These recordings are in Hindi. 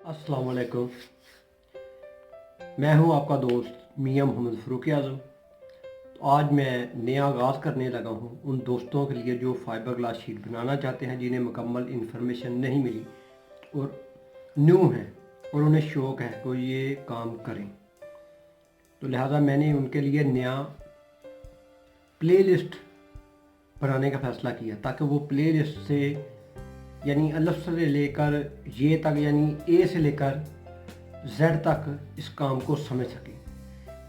अस्सलाम वालेकुम। मैं हूं आपका दोस्त मियां मोहम्मद फ़ारूक आज़म। तो आज मैं नया आगाज़ करने लगा हूं उन दोस्तों के लिए जो फाइबर ग्लास शीट बनाना चाहते हैं, जिन्हें मुकम्मल इन्फॉर्मेशन नहीं मिली और न्यू हैं और उन्हें शौक़ है कि ये काम करें। तो लिहाजा मैंने उनके लिए नया प्लेलिस्ट बनाने का फ़ैसला किया, ताकि वो प्लेलिस्ट से यानी अलफ से लेकर ये तक यानी ए से लेकर जेड तक इस काम को समझ सकें।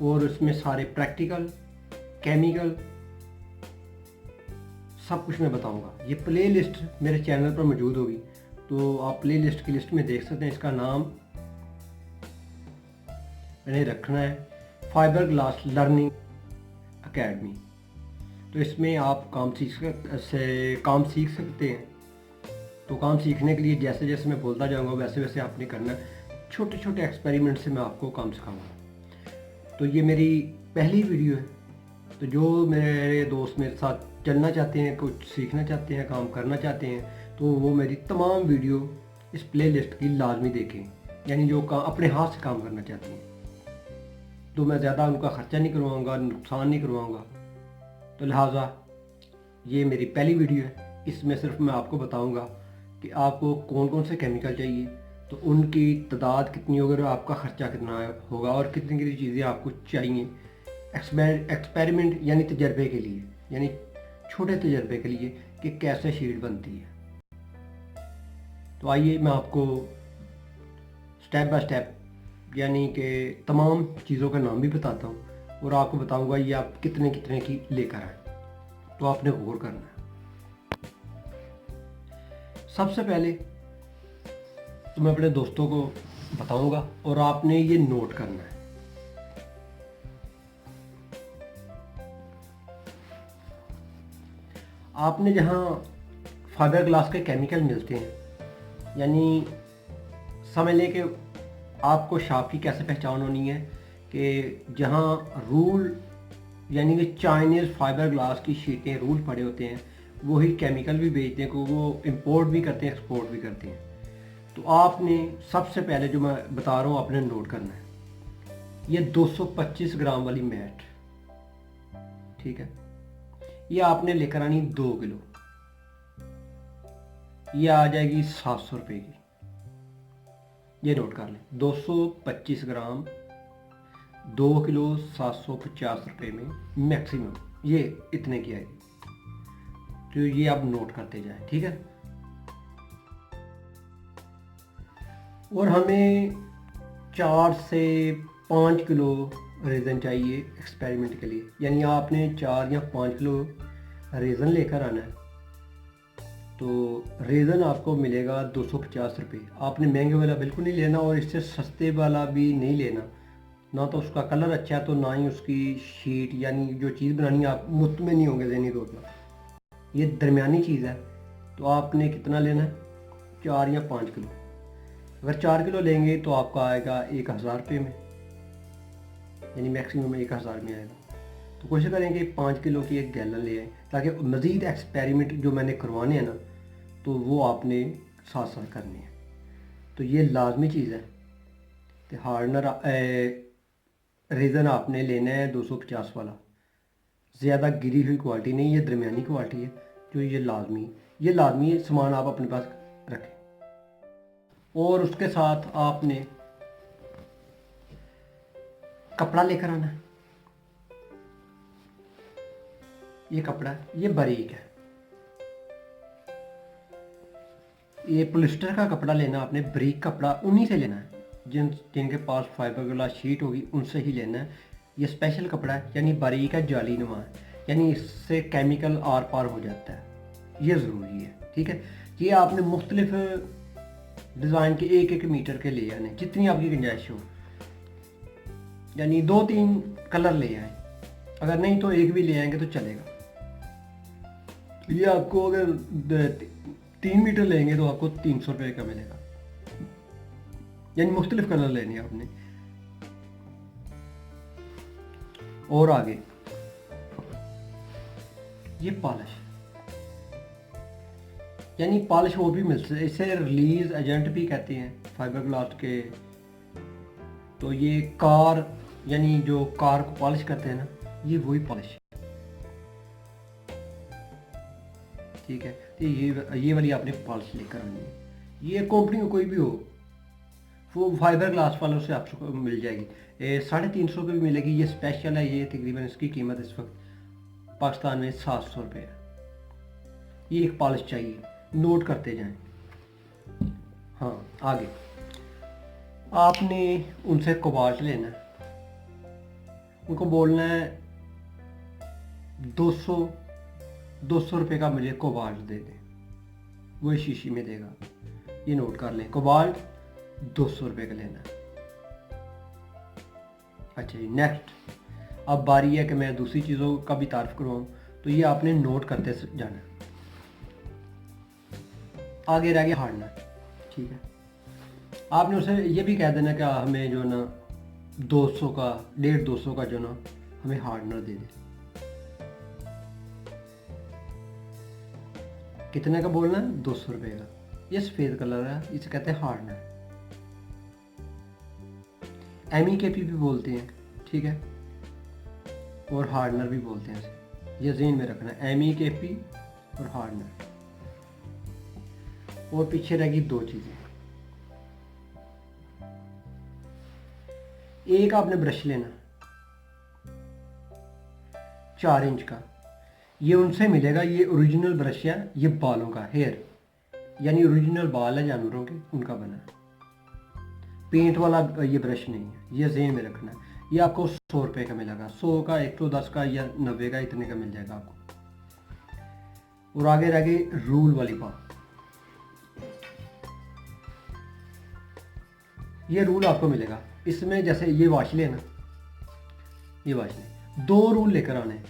और उसमें सारे प्रैक्टिकल, केमिकल, सब कुछ मैं बताऊंगा। ये प्ले लिस्ट मेरे चैनल पर मौजूद होगी, तो आप प्ले लिस्ट की लिस्ट में देख सकते हैं। इसका नाम मैंने रखना है फाइबर ग्लास लर्निंग एकेडमी। तो इसमें आप काम सीख सकते हैं। तो काम सीखने के लिए जैसे जैसे मैं बोलता जाऊंगा वैसे वैसे आपने करना है। छोटे छोटे एक्सपेरिमेंट से मैं आपको काम सिखाऊंगा। तो ये मेरी पहली वीडियो है। तो जो मेरे दोस्त मेरे साथ चलना चाहते हैं, कुछ सीखना चाहते हैं, काम करना चाहते हैं, तो वो मेरी तमाम वीडियो इस प्ले लिस्ट की लाजमी देखें। यानी जो काम अपने हाथ से काम करना चाहते हैं, तो मैं ज़्यादा उनका ख़र्चा नहीं करवाऊँगा, नुकसान नहीं करवाऊँगा। तो लिहाजा ये मेरी पहली वीडियो है। इसमें सिर्फ मैं आपको बताऊँगा कि आपको कौन कौन से केमिकल चाहिए, तो उनकी तादाद कितनी होगी और आपका ख़र्चा कितना होगा और कितनी कितनी चीज़ें आपको चाहिए एक्सपेरिमेंट यानी तजर्बे के लिए, यानी छोटे तजर्बे के लिए कि कैसे शीट बनती है। तो आइए मैं आपको स्टेप बाय स्टेप यानी कि तमाम चीज़ों का नाम भी बताता हूँ और आपको बताऊँगा ये आप कितने कितने की लेकर आए। तो आपने गौर करना है। सबसे पहले तो मैं अपने दोस्तों को बताऊंगा और आपने ये नोट करना है। आपने जहाँ फाइबर ग्लास के केमिकल मिलते हैं, यानी समझ लें कि आपको शॉप की कैसे पहचान होनी है कि जहाँ रूल यानी कि चाइनीज़ फाइबर ग्लास की शीटें रूल पड़े होते हैं, वही केमिकल भी बेचते हैं, को वो इंपोर्ट भी करते हैं, एक्सपोर्ट भी करते हैं। तो आपने सबसे पहले जो मैं बता रहा हूँ आपने नोट करना है। ये 225 ग्राम वाली मैट, ठीक है, ये आपने लेकर आनी 2 किलो। ये आ जाएगी 700 रुपये की। ये नोट कर लें, 225 ग्राम 2 किलो 750 रुपये में मैक्सिमम ये इतने की आएगी। तो ये आप नोट करते जाएं, ठीक है। और हमें 4 से 5 किलो रेज़न चाहिए एक्सपेरिमेंट के लिए, यानी आपने 4 या 5 किलो रेज़न लेकर आना है। तो रेज़न आपको मिलेगा 250 रुपये। आपने महंगे वाला बिल्कुल नहीं लेना और इससे सस्ते वाला भी नहीं लेना, ना तो उसका कलर अच्छा है तो ना ही उसकी शीट यानी जो चीज़ बनानी है आप मुतमिन नहीं होंगे ज़हनी तौर पर। ये दरमियानी चीज़ है। तो आपने कितना लेना है, 4 या 5 किलो। अगर 4 किलो लेंगे तो आपका आएगा 1000 रुपये में, यानी मैक्सिमम 1000 में आएगा। तो कोशिश करें कि 5 किलो की एक गैलन ले आए, ताकि मज़ीद एक्सपेरिमेंट जो मैंने करवाने हैं ना, तो वो आपने साथ साथ करने हैं। तो ये लाजमी चीज़ है कि हार्डनर रेज़न आपने लेना है 250 वाला। ज़्यादा गिरी हुई क्वालिटी नहीं, ये दरमियानी क्वालिटी है। जो ये लाजमी सामान आप अपने पास रखें। और उसके साथ आपने कपड़ा लेकर आना है। ये कपड़ा ये बारीक है, ये पॉलिस्टर का कपड़ा लेना आपने, बारीक कपड़ा उन्हीं से लेना है जिनके पास फाइबर ग्लास शीट होगी, उनसे ही लेना है। ये स्पेशल कपड़ा है, यानी बारीक है, जाली नुमा है, यानी इससे केमिकल आर पार हो जाता है। ये ज़रूरी है, ठीक है। ये आपने मुख्तलिफ डिज़ाइन के 1-1 मीटर के ले आने, जितनी आपकी गुंजाइश हो, यानी 2-3 कलर ले आए। अगर नहीं तो एक भी ले आएंगे तो चलेगा। ये आपको अगर 3 मीटर लेंगे तो आपको 300 रुपये का मिलेगा, यानी मुख्तलिफ कलर लेने आपने। और आगे ये पॉलिश, यानी पॉलिश और भी मिल सकती है, इसे रिलीज एजेंट भी कहते हैं फाइबर ग्लास के। तो ये कार, यानी जो कार को पॉलिश करते हैं ना, ये वही पॉलिश है। ठीक है, तो ये वाली आपने पॉलिश लेकर आनी है। ये कंपनी को कोई भी हो, वो फाइबर ग्लास वालों से आपको मिल जाएगी। 350 रुपये भी मिलेगी। ये स्पेशल है, ये तकरीबन इसकी कीमत इस वक्त पाकिस्तान में 700 रुपये है। ये एक पॉलिश चाहिए, नोट करते जाएं। हाँ, आगे आपने उनसे कोबाल्ट लेना है, उनको बोलना है 200 रुपये का मुझे कोबाल्ट दे दें, वो शीशी में देगा। ये नोट कर लें, कोबाल्ट 200 रुपये का लेना है। अच्छा जी, नेक्स्ट अब बारी है कि मैं दूसरी चीज़ों का भी तारीफ करवाऊँ, तो ये आपने नोट करते जाना है। आगे रह गया हार्डनर। ठीक है, आपने उसे ये भी कह देना कि हमें जो ना 200 का 150 का जो ना हमें हार्डनर दे दे। कितने का बोलना है? 200 रुपये का। ये सफ़ेद कलर है, इसे कहते हैं हार्डनर। MEKP भी बोलते हैं, ठीक है, और हार्डनर भी बोलते हैं इसे, ये ज़हन में रखना है, MEKP और हार्डनर। और पीछे रहेगी दो चीज़ें। एक आपने ब्रश लेना 4 इंच का, ये उनसे मिलेगा, ये ओरिजिनल ब्रश है, ये बालों का, हेयर यानी ओरिजिनल बाल है जानवरों के, उनका बना है, पेंट वाला ये ब्रश नहीं है, ये ज़हन में रखना है। ये आपको 100 रुपये का मिलेगा, 100 का, 110 का या 90 का, इतने का मिल जाएगा आपको। और आगे रह गई रूल वाली बात। ये रूल आपको मिलेगा, इसमें जैसे ये वाश लेना, ये वाश ले, 2 रूल लेकर आने हैं,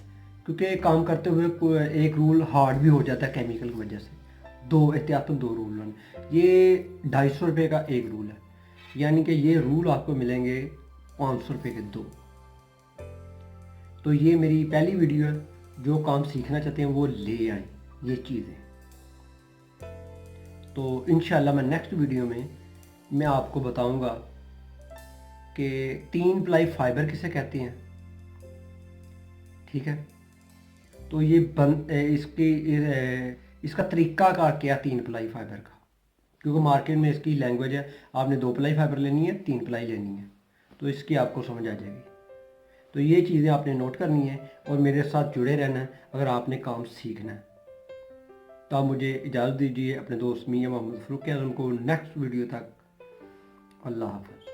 क्योंकि काम करते हुए एक रूल हार्ड भी हो जाता है केमिकल की वजह से। 2 एहतियातन 2 रूल लाने। ये 250 रुपये का एक रूल है, यानी कि ये रूल आपको मिलेंगे 500 रुपये के 2। तो ये मेरी पहली वीडियो है, जो काम सीखना चाहते हैं वो ले आए ये चीज़ें। तो इंशाल्लाह मैं नेक्स्ट वीडियो में मैं आपको बताऊंगा कि 3 प्लाई फाइबर किसे कहते हैं। ठीक है, तो ये इसका तरीका का क्या 3 प्लाई फाइबर का, क्योंकि मार्केट में इसकी लैंग्वेज है, आपने 2 प्लाई फाइबर लेनी है, 3 प्लाई लेनी है, तो इसकी आपको समझ आ जाएगी। तो ये चीज़ें आपने नोट करनी है और मेरे साथ जुड़े रहना है अगर आपने काम सीखना है। तो आप मुझे इजाज़त दीजिए, अपने दोस्त मियां मोहम्मद फ़ारूक आज़म को नेक्स्ट वीडियो तक। अल्लाह हाफ़िज़।